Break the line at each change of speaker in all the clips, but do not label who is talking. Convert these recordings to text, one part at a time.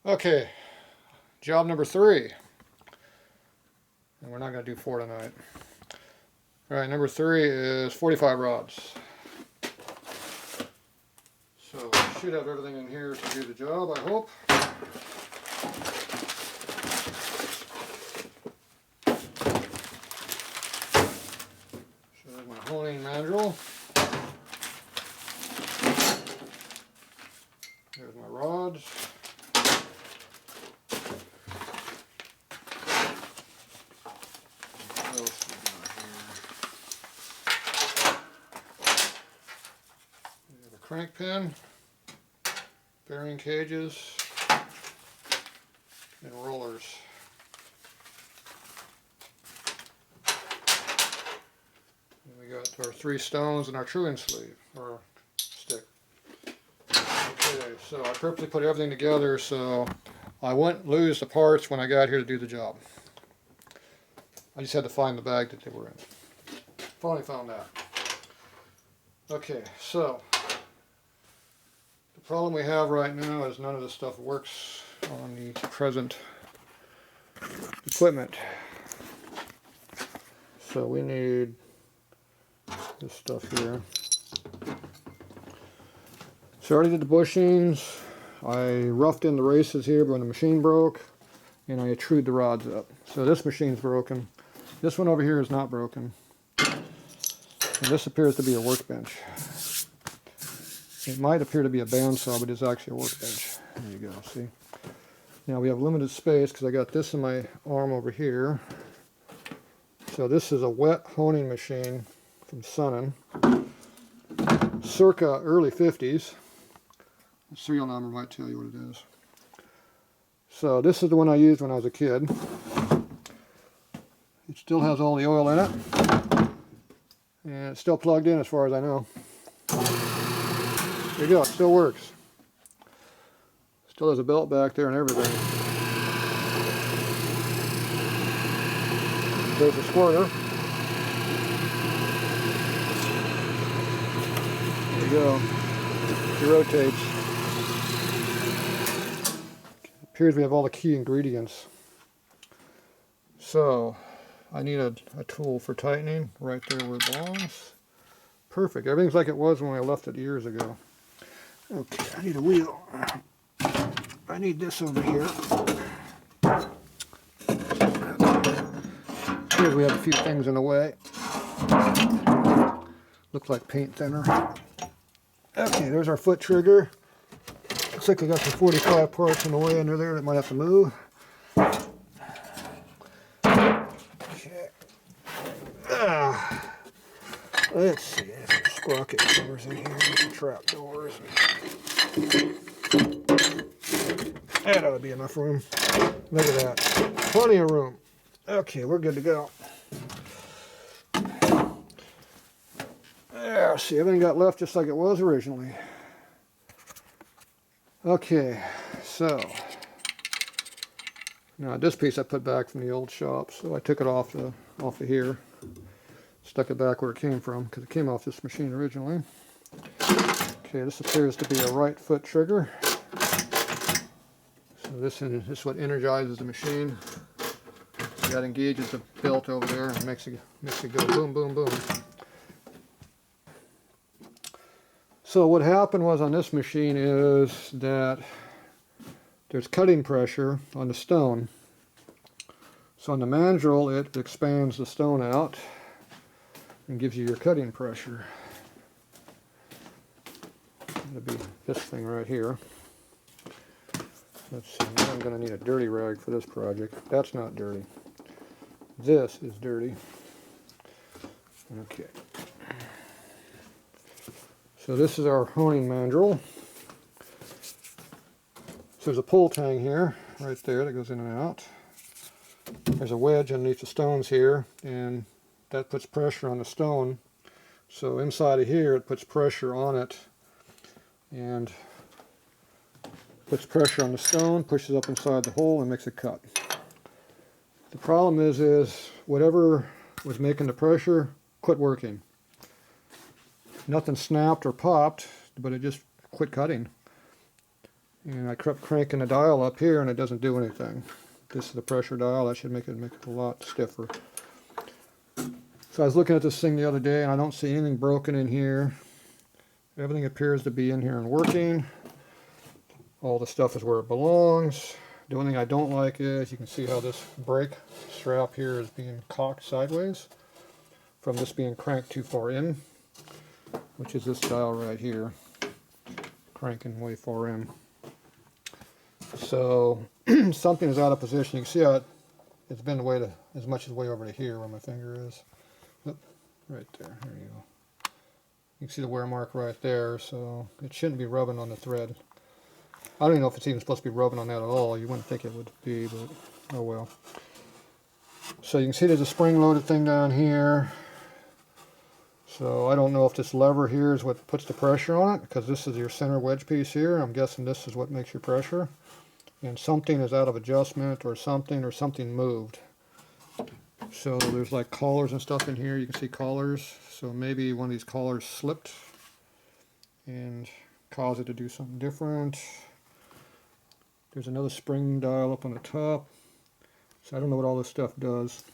Okay, job number 3. And we're not going to do 4 tonight. Alright, number 3 is 45 rods. So I should have everything in here to do the job, I hope. So there's my honing mandrel. There's my rods. What else we got here? We have a crank pin, bearing cages, and rollers. And we got our 3 stones and our truing sleeve, or stick. Okay, so I purposely put everything together so I wouldn't lose the parts when I got here to do the job. I just had to find the bag that they were in. Finally found that. Okay, so the problem we have right now is none of this stuff works on the present equipment. So we need this stuff here. So I already did the bushings. I roughed in the races here when the machine broke, and I trued the rods up. So this machine's broken. This one over here is not broken. And this appears to be a workbench. It might appear to be a bandsaw, but it's actually a workbench. There you go, see? Now we have limited space because I got this in my arm over here. So this is a wet honing machine from Sunnin, circa early 50s. The serial number might tell you what it is. So this is the one I used when I was a kid. It still has all the oil in it, and it's still plugged in as far as I know. There you go, it still works. Still has a belt back there and everything. There's a squirter. There you go. It rotates. It appears we have all the key ingredients. So I need a tool for tightening right there where it belongs. Perfect. Everything's like it was when I left it years ago. Okay, I need a wheel. I need this over here. Here we have a few things in the way. Look like paint thinner. Okay, there's our foot trigger. Looks like we got some 45 parts in the way under there that might have to move. Okay. Let's see, there's some sprocket doors in here, some trap doors. That ought to be enough room. Look at that. Plenty of room. Okay, we're good to go. There, see, everything got left just like it was originally. Okay, so now this piece I put back from the old shop, so I took it off of here, stuck it back where it came from because it came off this machine originally. Okay, this appears to be a right foot trigger. So this is what energizes the machine. That engages the belt over there and makes it go boom, boom, boom. So what happened was on this machine is that there's cutting pressure on the stone. So on the mandrel it expands the stone out and gives you your cutting pressure. It'll be this thing right here. Let's see, now I'm going to need a dirty rag for this project. That's not dirty. This is dirty. Okay. So this is our honing mandrel. So there's a pull tang here, right there, that goes in and out. There's a wedge underneath the stones here, and that puts pressure on the stone. So inside of here, it puts pressure on it, and puts pressure on the stone, pushes up inside the hole, and makes a cut. The problem is whatever was making the pressure quit working. Nothing snapped or popped, but it just quit cutting. And I kept cranking the dial up here and it doesn't do anything. This is the pressure dial. That should make it a lot stiffer. So I was looking at this thing the other day and I don't see anything broken in here. Everything appears to be in here and working. All the stuff is where it belongs. The only thing I don't like is you can see how this brake strap here is being cocked sideways from this being cranked too far in, which is this dial right here, cranking way far in. So something is out of position. You can see how it's been way as much as way over to here where my finger is. Oop, right there. There you go. You can see the wear mark right there, so it shouldn't be rubbing on the thread. I don't even know if it's even supposed to be rubbing on that at all. You wouldn't think it would be, but oh well. So you can see there's a spring-loaded thing down here. So I don't know if this lever here is what puts the pressure on it, because this is your center wedge piece here. I'm guessing this is what makes your pressure. And something is out of adjustment or something moved. So there's like collars and stuff in here. You can see collars. So maybe one of these collars slipped and caused it to do something different. There's another spring dial up on the top. So I don't know what all this stuff does.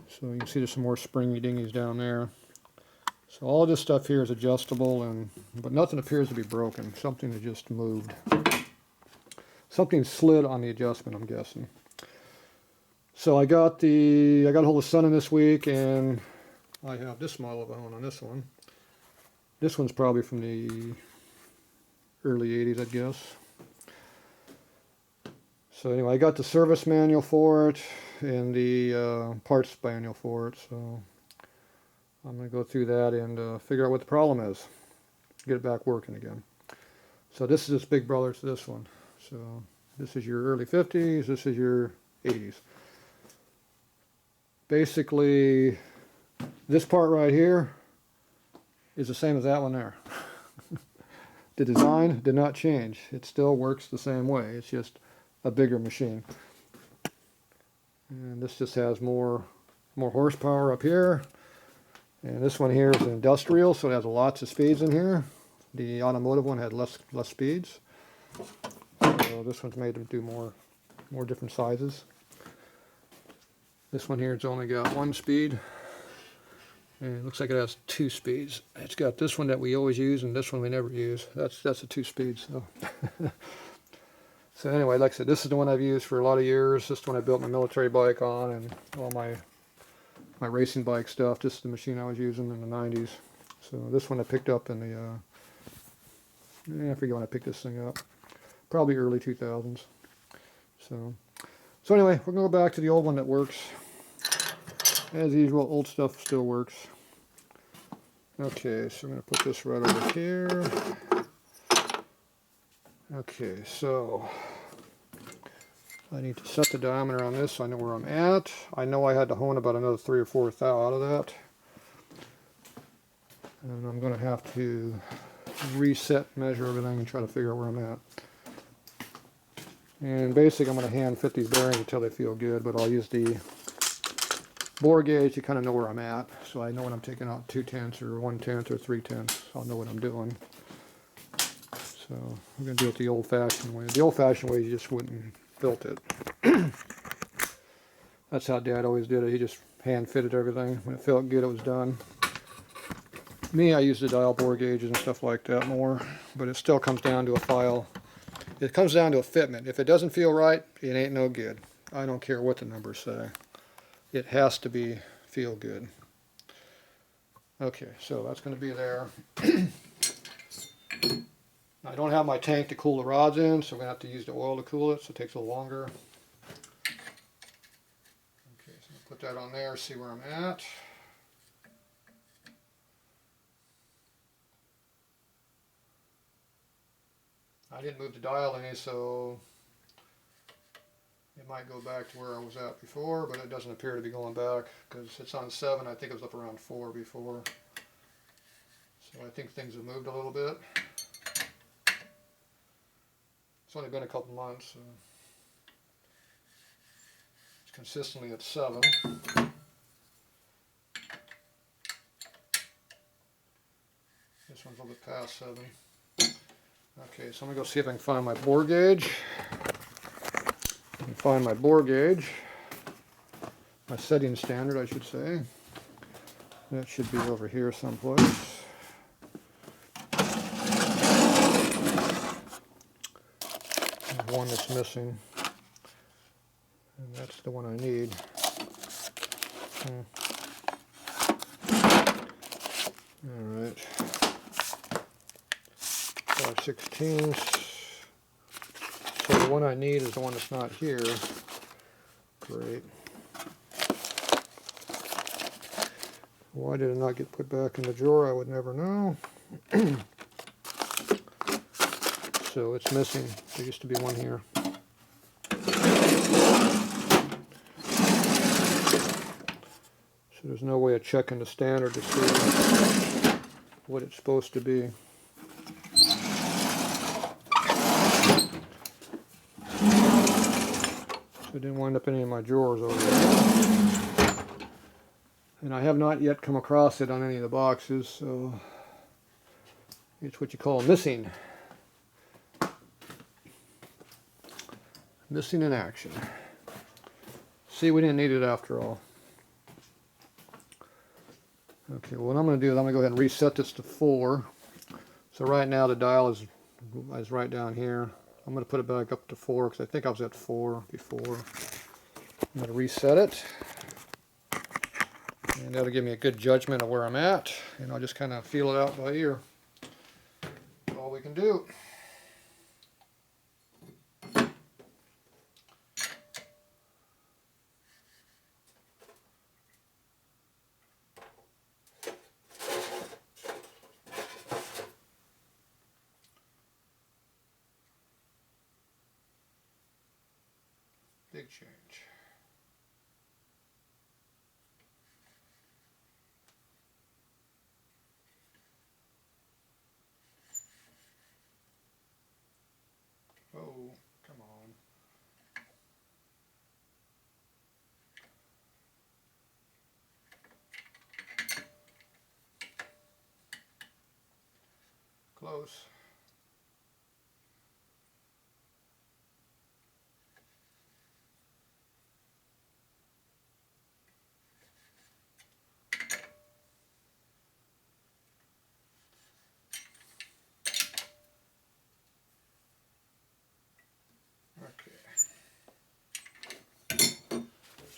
So you can see there's some more springy dingies down there. So all this stuff here is adjustable, but nothing appears to be broken. Something that just moved. Something slid on the adjustment, I'm guessing. So I got a hold of Sunny this week, and I have this model of own on this one. This one's probably from the early 80s, I guess. So anyway, I got the service manual for it and the parts manual for it. So I'm going to go through that and figure out what the problem is. Get it back working again. So this is its big brother to this one. So this is your early 50s, this is your 80s. Basically, this part right here is the same as that one there. The design did not change. It still works the same way. It's just a bigger machine. And this just has more horsepower up here. And this one here is an industrial, so it has lots of speeds in here. The automotive one had less speeds. So this one's made to do more different sizes. This one here, it's only got one speed. And it looks like it has two speeds. It's got this one that we always use and this one we never use. That's a 2 speed. So. So anyway, like I said, this is the one I've used for a lot of years. This is the one I built my military bike on and all my racing bike stuff. This is the machine I was using in the 90s. So this one I picked up in the, I forget when I picked this thing up. Probably early 2000s. So anyway, we're going to go back to the old one that works. As usual, old stuff still works. Okay, so I'm going to put this right over here. Okay, so I need to set the diameter on this so I know where I'm at. I know I had to hone about another 3 or 4 thou out of that. And I'm going to have to reset, measure everything, and try to figure out where I'm at. And basically I'm going to hand fit these bearings until they feel good, but I'll use the bore gauge to kind of know where I'm at. So I know when I'm taking out 2/10 or 1/10 or 3/10, I'll know what I'm doing. So we're going to do it the old-fashioned way. The old-fashioned way, you just wouldn't built it. That's how Dad always did it. He just hand fitted everything. When it felt good, it was done. Me, I use the dial bore gauges and stuff like that more, but it still comes down to a file. It comes down to a fitment. If it doesn't feel right, it ain't no good. I don't care what the numbers say. It has to feel good. Okay, so that's going to be there. I don't have my tank to cool the rods in, so I'm going to have to use the oil to cool it, so it takes a little longer. Okay, so I'll put that on there, see where I'm at. I didn't move the dial any, so it might go back to where I was at before, but it doesn't appear to be going back because it's on 7. I think it was up around 4 before. So I think things have moved a little bit. It's only been a couple months. So it's consistently at 7. This one's a little bit past 7. Okay, so I'm gonna go see if I can find my bore gauge. Find my bore gauge, my setting standard, I should say. That should be over here someplace. There's one that's missing, and that's the one I need. All right, 5/16. So the one I need is the one that's not here. Great. Why did it not get put back in the drawer? I would never know. So it's missing. There used to be one here. So there's no way of checking the standard to see what it's supposed to be. So it didn't wind up in any of my drawers over there. And I have not yet come across it on any of the boxes, so it's what you call missing. Missing in action. See, we didn't need it after all. Okay, well, what I'm going to do is I'm going to go ahead and reset this to 4. So right now the dial is right down here. I'm going to put it back up to 4 because I think I was at 4 before. I'm going to reset it. And that'll give me a good judgment of where I'm at. And I'll just kind of feel it out by ear. That's all we can do. Big change. Oh, come on. Close.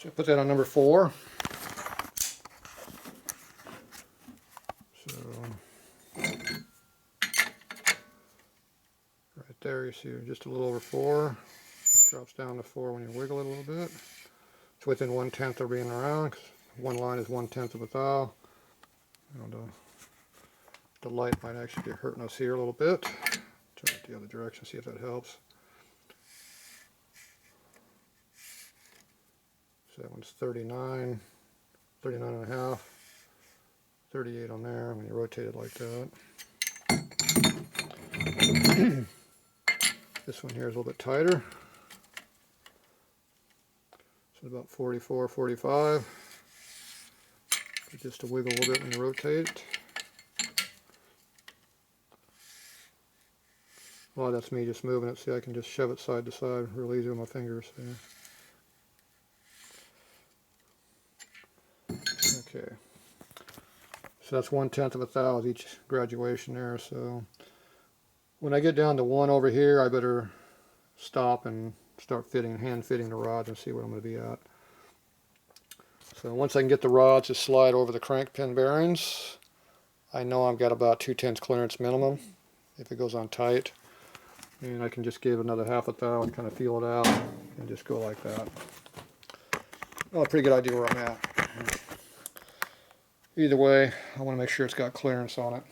So put that on number 4. So right there you see just a little over 4. Drops down to 4 when you wiggle it a little bit. It's within 1/10 of being around. One line is 1/10 of a thou. And the light might actually be hurting us here a little bit. Turn it the other direction, see if that helps. So that one's 39, 39 and a half, 38 on there when you rotate it like that. This one here is a little bit tighter. So about 44, 45. Just to wiggle a little bit when you rotate it. Well, that's me just moving it. See, I can just shove it side to side real easy with my fingers. Okay. So that's 1/10 of a thou each graduation there. So when I get down to 1 over here, I better stop and start hand fitting the rods and see what I'm going to be at. So once I can get the rods to slide over the crank pin bearings, I know I've got about 2/10 clearance minimum if it goes on tight. And I can just give another half a thou and kind of feel it out and just go like that. Well, a pretty good idea where I'm at. Either way, I want to make sure it's got clearance on it.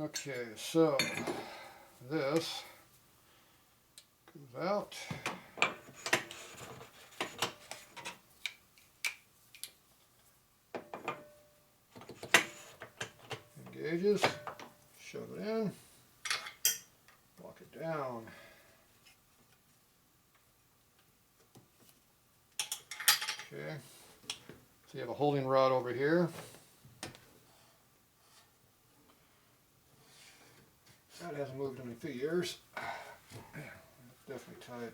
Okay, so this goes out. Engages, shove it in, lock it down. Okay, so you have a holding rod over here. hasn't moved in a few years. Definitely tight.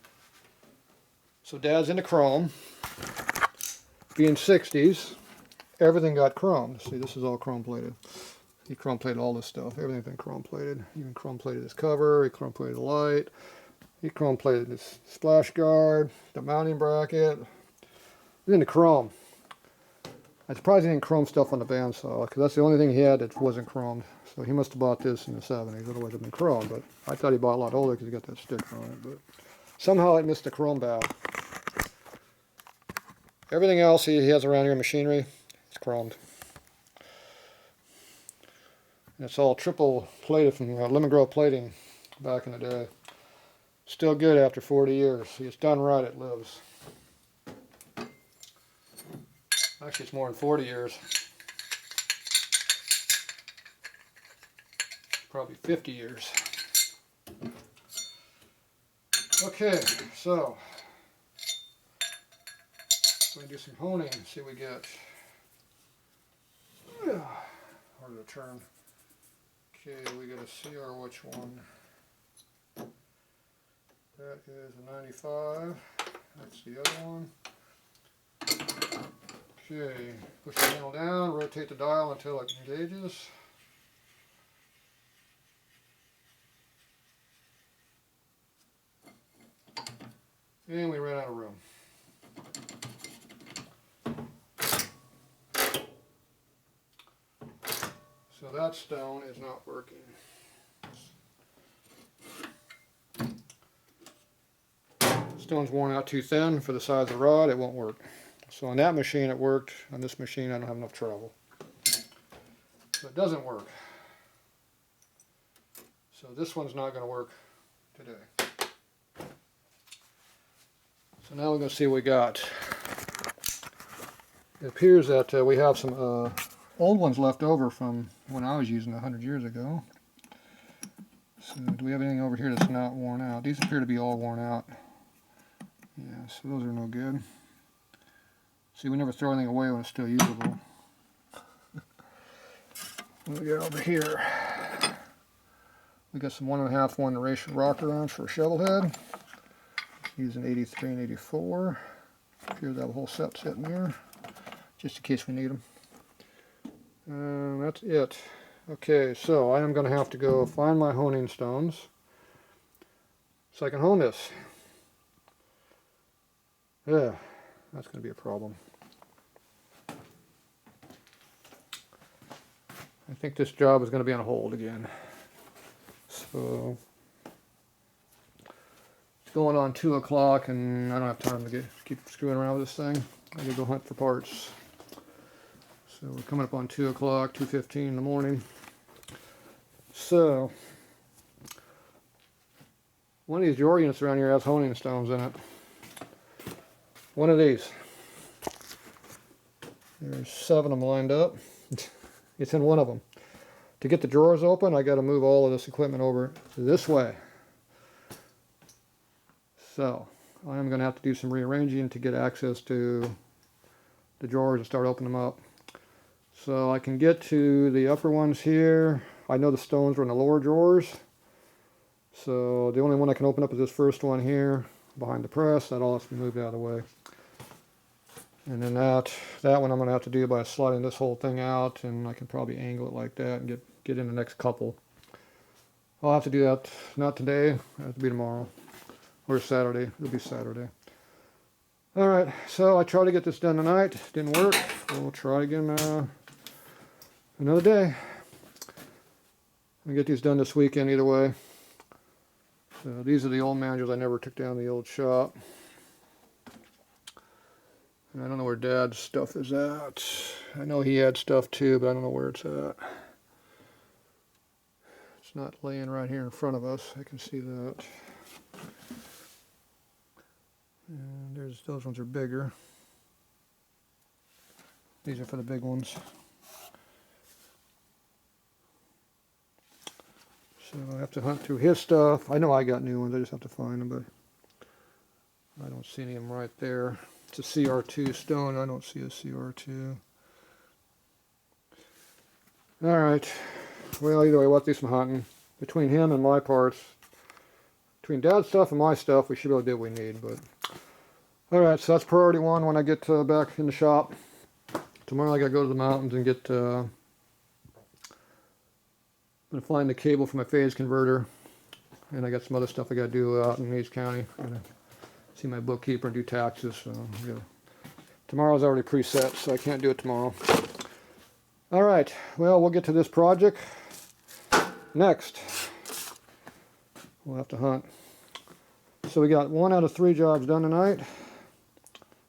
So Dad's into chrome. Being 60s, everything got chromed. See, this is all chrome plated. He chrome plated all this stuff. Everything's been chrome plated. Even chrome plated his cover. He chrome plated the light. He chrome plated his splash guard, the mounting bracket. He's into chrome. I'm surprised he didn't chrome stuff on the bandsaw, because that's the only thing he had that wasn't chromed. So he must have bought this in the 70s, otherwise it'd been chromed. But I thought he bought a lot older because he got that sticker on it. But somehow it missed the chrome valve. Everything else he has around here, machinery, it's chromed. And it's all triple plated from Lemon Grove plating back in the day. Still good after 40 years. See, it's done right, it lives. Actually, it's more than 40 years. Probably 50 years. Okay, so we're going to do some honing, see what we get. Harder to turn. Okay, we got a CR, which one? That is a 95. That's the other one. Okay, push the handle down, rotate the dial until it engages. And we ran out of room. So that stone is not working. Stone's worn out too thin for the size of the rod, it won't work. So on that machine it worked, on this machine I don't have enough travel. So it doesn't work. So this one's not going to work today. So now we're going to see what we got. It appears that we have some old ones left over from when I was using it 100 years ago. So do we have anything over here that's not worn out? These appear to be all worn out. Yeah, so those are no good. See, we never throw anything away when it's still usable. What we got over here? We got some 1.5 1 rocker arms for a shovel head. Using 83 and 84. Appears to have a whole set sitting there, just in case we need them. That's it. Okay, so I am going to have to go find my honing stones so I can hone this. Yeah, that's going to be a problem. I think this job is going to be on hold again. So it's going on 2 o'clock and I don't have time to keep screwing around with this thing. I gotta go hunt for parts. So we're coming up on 2 o'clock, 2:15 in the morning. So one of these drawer units around here has honing stones in it. One of these. There's 7 of them lined up. It's in one of them. To get the drawers open, I got to move all of this equipment over this way. So I'm going to have to do some rearranging to get access to the drawers and start opening them up. So I can get to the upper ones here. I know the stones are in the lower drawers. So the only one I can open up is this first one here behind the press. That all has to be moved out of the way. And then that one I'm going to have to do by sliding this whole thing out, and I can probably angle it like that and get in the next couple. I'll have to do that, not today, it'll have to be tomorrow. Or Saturday, it'll be Saturday. Alright, so I tried to get this done tonight, didn't work. We'll try again another day. I'll get these done this weekend either way. So these are the old manuals I never took down the old shop. And I don't know where Dad's stuff is at. I know he had stuff too, but I don't know where it's at. It's not laying right here in front of us. I can see that. And those ones are bigger. These are for the big ones. So I have to hunt through his stuff. I know I got new ones. I just have to find them, but I don't see any of them right there. It's a CR2 stone. I don't see a CR2. Alright. Well, either way, we'll have to do some hunting. between him and my parts, between Dad's stuff and my stuff, we should be able to do what we need. But all right, so that's priority one when I get back in the shop. Tomorrow I gotta go to the mountains and get. I'm gonna find the cable for my phase converter, and I got some other stuff I gotta do out in East County. I'm gonna see my bookkeeper and do taxes. So tomorrow's already preset, so I can't do it tomorrow. All right, well, we'll get to this project next. We'll have to hunt. So we got 1 out of 3 jobs done tonight.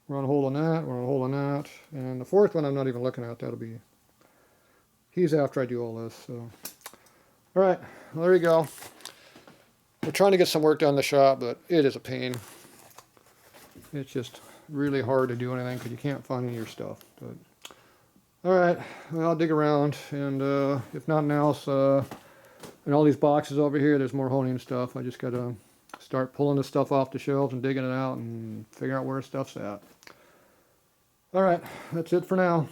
We're on hold on that, we're on hold on that. And the 4th one I'm not even looking at. That'll be, he's after I do all this. So, all right, well, there you go. We're trying to get some work done in the shop, but it is a pain. It's just really hard to do anything because you can't find any of your stuff. But all right, well, I'll dig around, and if nothing else, in all these boxes over here, there's more honing stuff. I just gotta start pulling the stuff off the shelves and digging it out and figure out where stuff's at. All right, that's it for now.